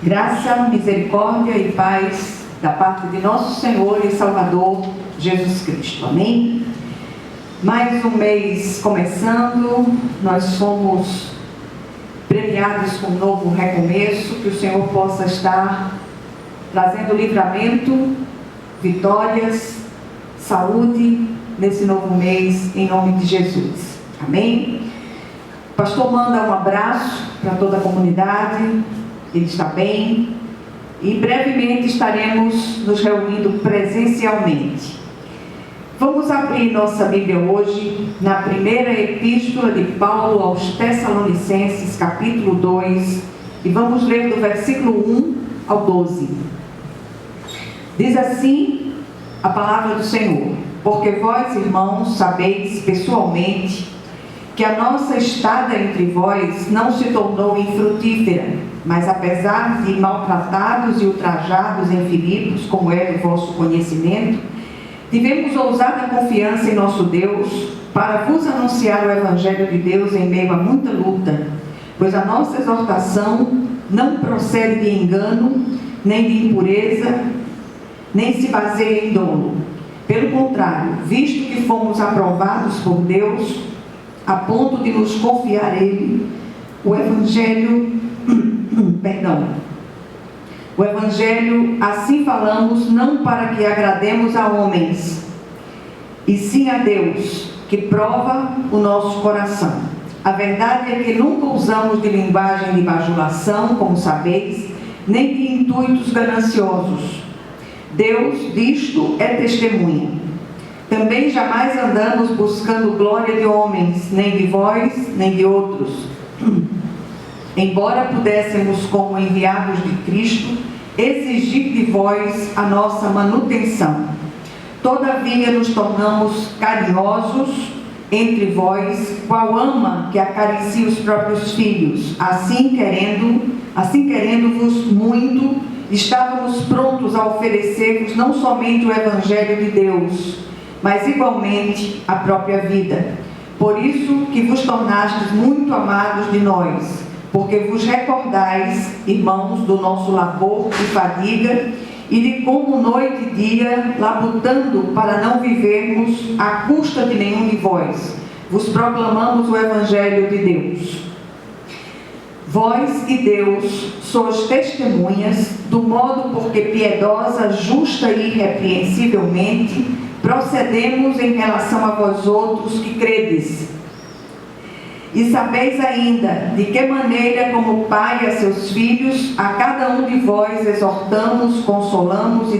Graça, misericórdia e paz da parte de nosso Senhor e Salvador Jesus Cristo. Amém? Mais um mês começando, nós somos premiados com um novo recomeço, que o Senhor possa estar trazendo livramento, vitórias, saúde nesse novo mês, em nome de Jesus. Amém? O pastor manda um abraço para toda a comunidade, ele está bem, e brevemente estaremos nos reunindo presencialmente. Vamos abrir nossa Bíblia hoje na primeira epístola de Paulo aos Tessalonicenses, capítulo 2, e vamos ler do versículo 1 ao 12. Diz assim a palavra do Senhor: porque vós, irmãos, sabeis pessoalmente que a nossa estada entre vós não se tornou infrutífera, mas apesar de maltratados e ultrajados em Filipos, como é do vosso conhecimento, tivemos ousada confiança em nosso Deus para vos anunciar o Evangelho de Deus em meio a muita luta, pois a nossa exortação não procede de engano, nem de impureza, nem se baseia em dolo. Pelo contrário, visto que fomos aprovados por Deus, a ponto de nos confiar Ele, o Evangelho, assim falamos, não para que agrademos a homens, e sim a Deus, que prova o nosso coração. A verdade é que nunca usamos de linguagem de bajulação, como sabeis, nem de intuitos gananciosos. Deus disto é testemunha. Também jamais andamos buscando glória de homens, nem de vós, nem de outros. Embora pudéssemos, como enviados de Cristo, exigir de vós a nossa manutenção. Todavia nos tornamos carinhosos entre vós, qual ama que acaricia os próprios filhos. Assim querendo-vos muito, estávamos prontos a oferecer-vos não somente o Evangelho de Deus, mas igualmente a própria vida. Por isso que vos tornastes muito amados de nós, porque vos recordais, irmãos, do nosso labor e fadiga, e de como noite e dia, labutando para não vivermos à custa de nenhum de vós, vos proclamamos o Evangelho de Deus. Vós e Deus sois testemunhas do modo porque piedosa, justa e irrepreensivelmente procedemos em relação a vós outros que credes. E sabeis ainda de que maneira, como pai a seus filhos, a cada um de vós exortamos, consolamos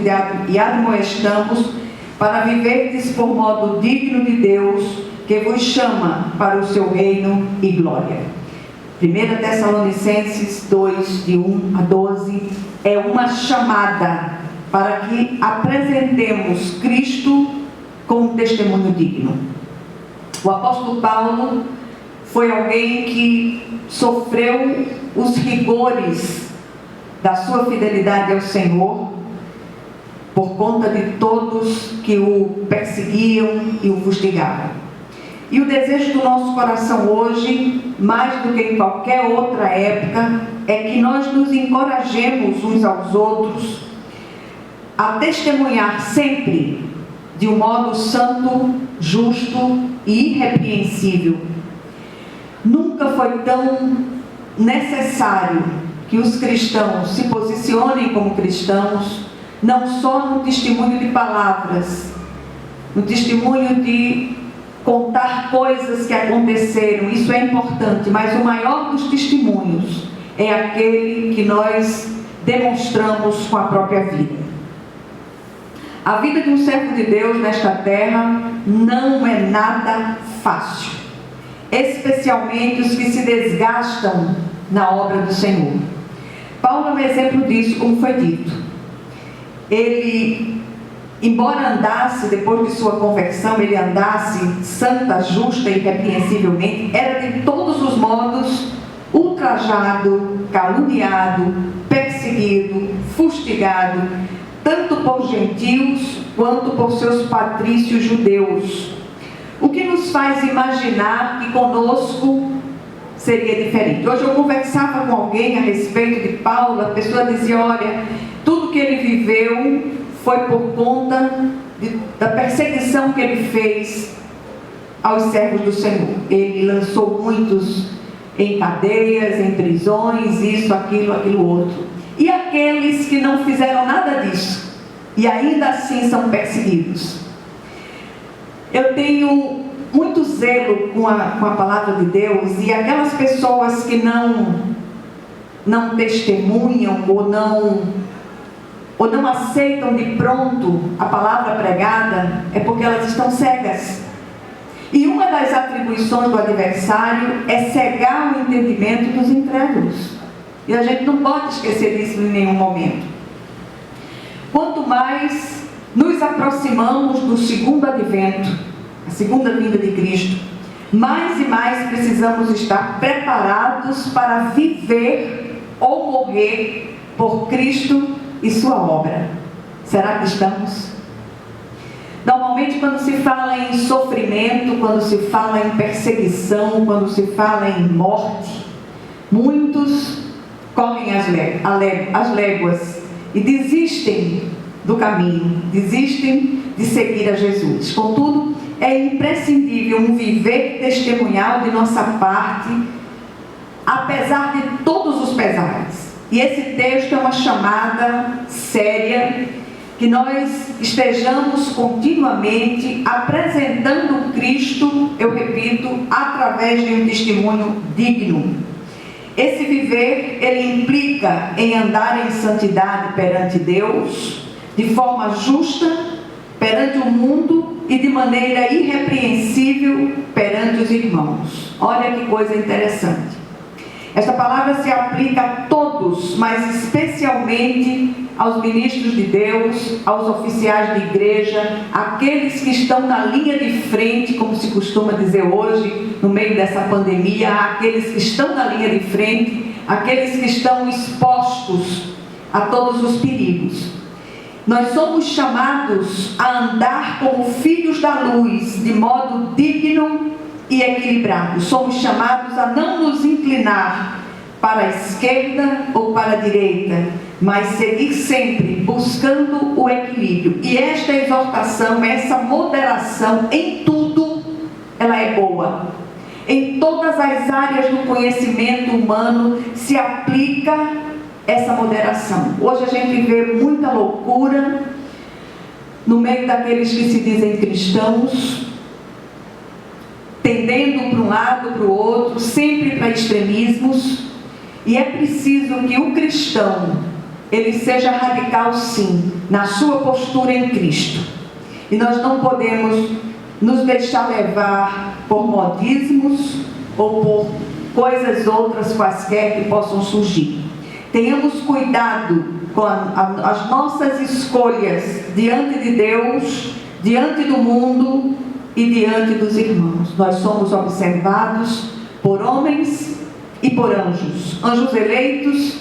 e admoestamos para viverdes por modo digno de Deus, que vos chama para o seu reino e glória. 1 Tessalonicenses 2, de 1 a 12, é uma chamada para que apresentemos Cristo com um testemunho digno. O apóstolo Paulo foi alguém que sofreu os rigores da sua fidelidade ao Senhor por conta de todos que o perseguiam e o fustigavam. E o desejo do nosso coração hoje, mais do que em qualquer outra época, é que nós nos encorajemos uns aos outros a testemunhar sempre de um modo santo, justo e irrepreensível. Nunca foi tão necessário que os cristãos se posicionem como cristãos, não só no testemunho de palavras, no testemunho de contar coisas que aconteceram, isso é importante, mas o maior dos testemunhos é aquele que nós demonstramos com a própria vida. A vida de um servo de Deus nesta terra não é nada fácil, especialmente os que se desgastam na obra do Senhor. Paulo é um exemplo disso, como foi dito. Ele, embora andasse, depois de sua conversão, ele andasse santa, justa e irrepreensivelmente, era de todos os modos ultrajado, caluniado, perseguido, fustigado, tanto por gentios quanto por seus patrícios judeus. O que nos faz imaginar que conosco seria diferente. Hoje eu conversava com alguém a respeito de Paulo, a pessoa dizia, olha, tudo que ele viveu foi por conta da perseguição que ele fez aos servos do Senhor. Ele lançou muitos em cadeias, em prisões, isso, aquilo outro. E aqueles que não fizeram nada disso, e ainda assim são perseguidos. Eu tenho muito zelo com a palavra de Deus, e aquelas pessoas que não testemunham ou não aceitam de pronto a palavra pregada, é porque elas estão cegas. E uma das atribuições do adversário é cegar o entendimento dos incrédulos. E a gente não pode esquecer disso em nenhum momento. Quanto mais nos aproximamos do segundo advento, a segunda vinda de Cristo, mais e mais precisamos estar preparados para viver ou morrer por Cristo e sua obra. Será que estamos? Normalmente, quando se fala em sofrimento, quando se fala em perseguição, quando se fala em morte, muitos correm as léguas e desistem do caminho, desistem de seguir a Jesus. Contudo, é imprescindível um viver testemunhal de nossa parte, apesar de todos os pesares. E esse texto é uma chamada séria, que nós estejamos continuamente apresentando Cristo, eu repito, através de um testemunho digno. Esse viver, ele implica em andar em santidade perante Deus, de forma justa perante o mundo e de maneira irrepreensível perante os irmãos. Olha que coisa interessante. Esta palavra se aplica a todos, mas especialmente aos ministros de Deus, aos oficiais de igreja, aqueles que estão na linha de frente, como se costuma dizer hoje, no meio dessa pandemia, aqueles que estão na linha de frente, aqueles que estão expostos a todos os perigos. Nós somos chamados a andar como filhos da luz, de modo digno e equilibrado. Somos chamados a não nos inclinar para a esquerda ou para a direita, mas seguir sempre buscando o equilíbrio. E esta exortação, essa moderação em tudo, ela é boa. Em todas as áreas do conhecimento humano se aplica essa moderação. Hoje a gente vê muita loucura no meio daqueles que se dizem cristãos, tendendo para um lado, para o outro, sempre para extremismos. E é preciso que o cristão, ele seja radical sim, na sua postura em Cristo. E nós não podemos nos deixar levar por modismos ou por coisas outras quaisquer que possam surgir. Tenhamos cuidado com as nossas escolhas diante de Deus, diante do mundo e diante dos irmãos. Nós somos observados por homens e por anjos, anjos eleitos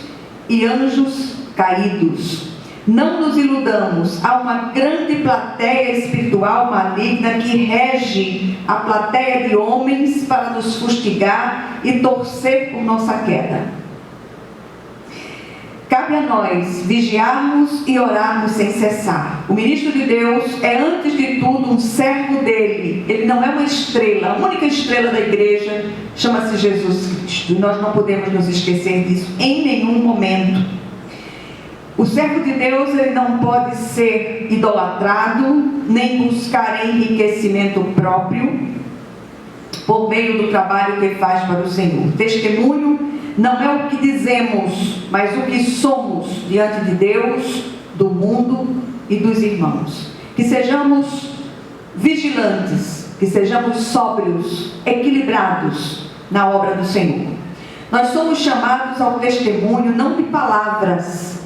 e anjos caídos. Não nos iludamos, há uma grande plateia espiritual maligna que rege a plateia de homens para nos fustigar e torcer por nossa queda. Cabe a nós vigiarmos e orarmos sem cessar. O ministro de Deus é, antes de tudo, um servo dele. Ele não é uma estrela. A única estrela da igreja chama-se Jesus Cristo. E nós não podemos nos esquecer disso em nenhum momento. O servo de Deus, ele não pode ser idolatrado, nem buscar enriquecimento próprio por meio do trabalho que faz para o Senhor. Testemunho não é o que dizemos, mas o que somos diante de Deus, do mundo e dos irmãos. Que sejamos vigilantes, que sejamos sóbrios, equilibrados na obra do Senhor. Nós somos chamados ao testemunho não de palavras,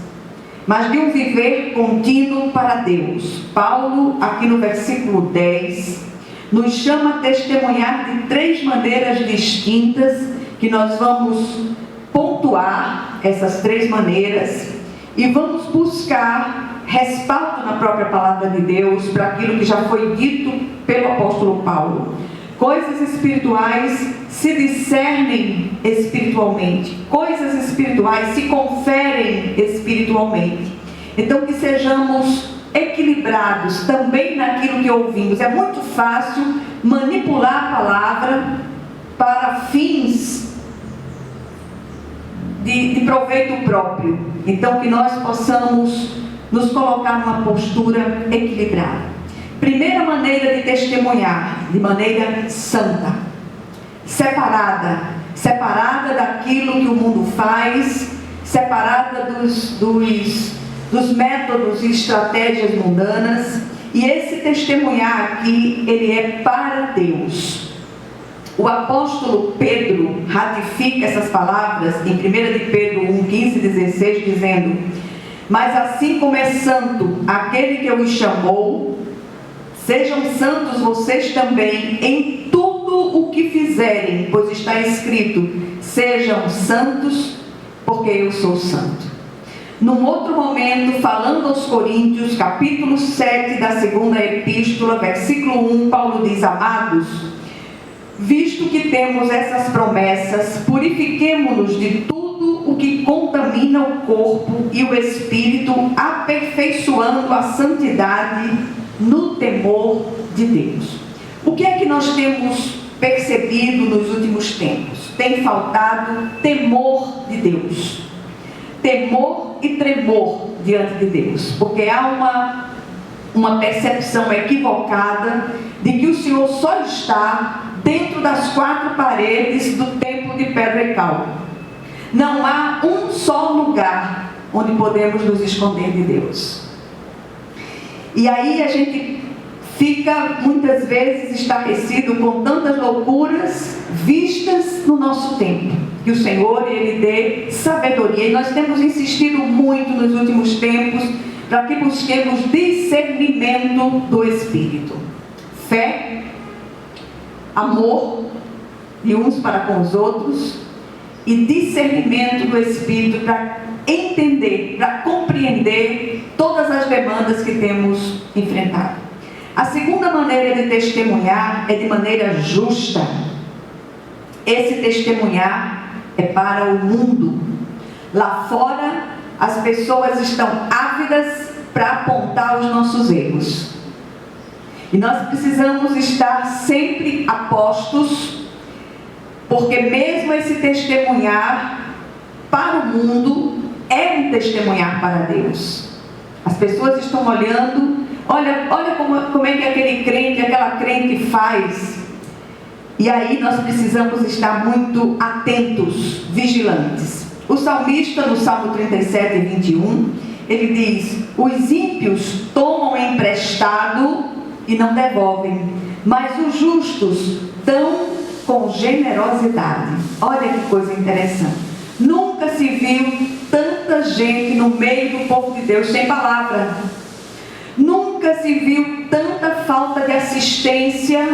mas de um viver contínuo para Deus. Paulo, aqui no versículo 10, nos chama a testemunhar de 3 maneiras distintas, que nós vamos pontuar essas 3 maneiras e vamos buscar respaldo na própria palavra de Deus para aquilo que já foi dito pelo apóstolo Paulo. Coisas espirituais se discernem espiritualmente, coisas espirituais se conferem espiritualmente. Então, que sejamos equilibrados também naquilo que ouvimos. É muito fácil manipular a palavra para fins de proveito próprio. Então, que nós possamos nos colocar numa postura equilibrada. Primeira maneira de testemunhar, de maneira santa, separada daquilo que o mundo faz, separada dos métodos e estratégias mundanas. E esse testemunhar aqui, ele é para Deus. O apóstolo Pedro ratifica essas palavras em 1 de Pedro 1, 15 e 16, dizendo: mas assim como é santo aquele que o chamou, sejam santos vocês também em tudo o que fizerem, pois está escrito: sejam santos, porque eu sou santo. Num outro momento, falando aos Coríntios, capítulo 7 da segunda epístola, versículo 1, Paulo diz: amados, visto que temos essas promessas, purifiquemo-nos de tudo o que contamina o corpo e o espírito, aperfeiçoando a santidade no temor de Deus. O que é que nós temos percebido nos últimos tempos? Tem faltado temor de Deus. Temor e tremor diante de Deus. Porque há uma percepção equivocada de que o Senhor só está dentro das quatro paredes do templo de pedra e cal. Não há um só lugar onde podemos nos esconder de Deus. E aí a gente fica muitas vezes estarrecido com tantas loucuras vistas no nosso tempo. Que o Senhor, Ele dê sabedoria. E nós temos insistido muito nos últimos tempos para que busquemos discernimento do Espírito. Fé, amor de uns para com os outros e discernimento do Espírito para entender, para compreender todas as demandas que temos enfrentado. A segunda maneira de testemunhar é de maneira justa. Esse testemunhar é para o mundo. Lá fora, as pessoas estão ávidas para apontar os nossos erros. E nós precisamos estar sempre a postos, porque mesmo esse testemunhar para o mundo é um testemunhar para Deus. As pessoas estão olhando, olha como é que aquele crente, aquela crente faz. E aí nós precisamos estar muito atentos, vigilantes. O salmista, no Salmo 37, 21, ele diz: os ímpios tomam emprestado e não devolvem, mas os justos dão com generosidade. Olha que coisa interessante. Nunca se viu tanta gente no meio do povo de Deus sem palavra. Nunca se viu tanta falta de assistência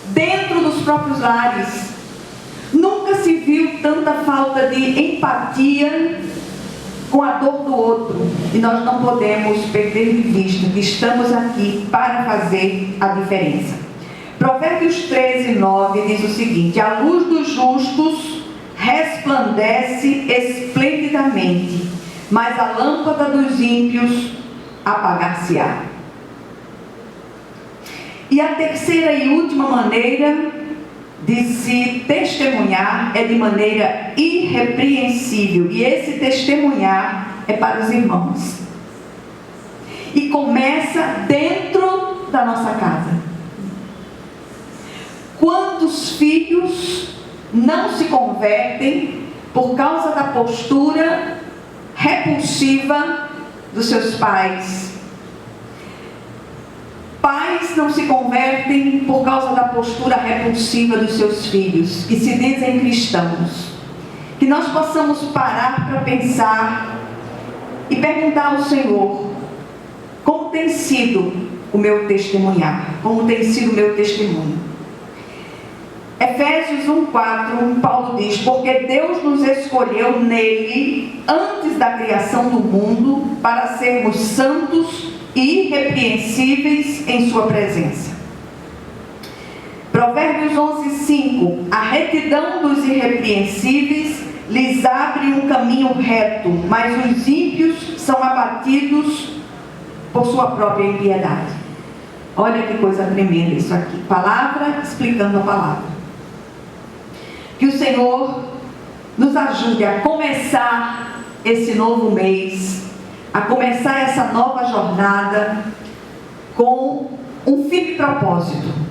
dentro dos próprios lares. Nunca se viu tanta falta de empatia com a dor do outro. E nós não podemos perder de vista que estamos aqui para fazer a diferença. Provérbios 13, 9 diz o seguinte: a luz dos justos resplandece esplendidamente, mas a lâmpada dos ímpios apagar-se-á. E a terceira e última maneira de se testemunhar é de maneira irrepreensível. E esse testemunhar é para os irmãos. E começa dentro da nossa casa. Quantos filhos não se convertem por causa da postura repulsiva dos seus pais? Pais não se convertem por causa da postura repulsiva dos seus filhos, que se dizem cristãos. Que nós possamos parar para pensar e perguntar ao Senhor: como tem sido o meu testemunhar? Como tem sido o meu testemunho? Efésios 1,4, Paulo diz: porque Deus nos escolheu nele, antes da criação do mundo, para sermos santos e irrepreensíveis em sua presença. Provérbios 11:5. A retidão dos irrepreensíveis lhes abre um caminho reto, mas os ímpios são abatidos por sua própria impiedade. Olha que coisa tremenda isso aqui. Palavra explicando a palavra. Que o Senhor nos ajude a começar esse novo mês, a começar essa nova jornada com um firme propósito.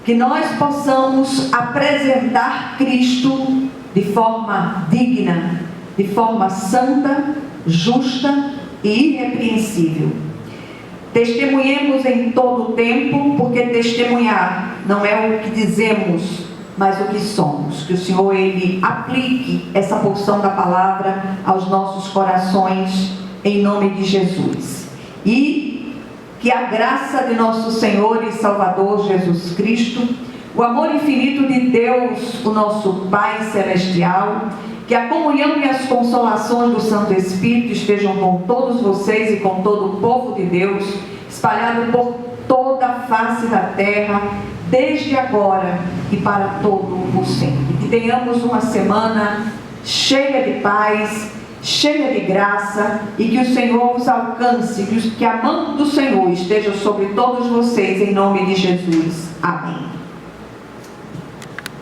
Que nós possamos apresentar Cristo de forma digna, de forma santa, justa e irrepreensível. Testemunhemos em todo o tempo, porque testemunhar não é o que dizemos, mas o que somos. Que o Senhor, Ele aplique essa porção da palavra aos nossos corações, em nome de Jesus. E que a graça de nosso Senhor e Salvador Jesus Cristo, o amor infinito de Deus, o nosso Pai Celestial, que a comunhão e as consolações do Santo Espírito estejam com todos vocês e com todo o povo de Deus, espalhado por toda a face da terra, desde agora e para todo o sempre. Que tenhamos uma semana cheia de paz, cheia de graça, e que o Senhor os alcance, que a mão do Senhor esteja sobre todos vocês, em nome de Jesus. Amém.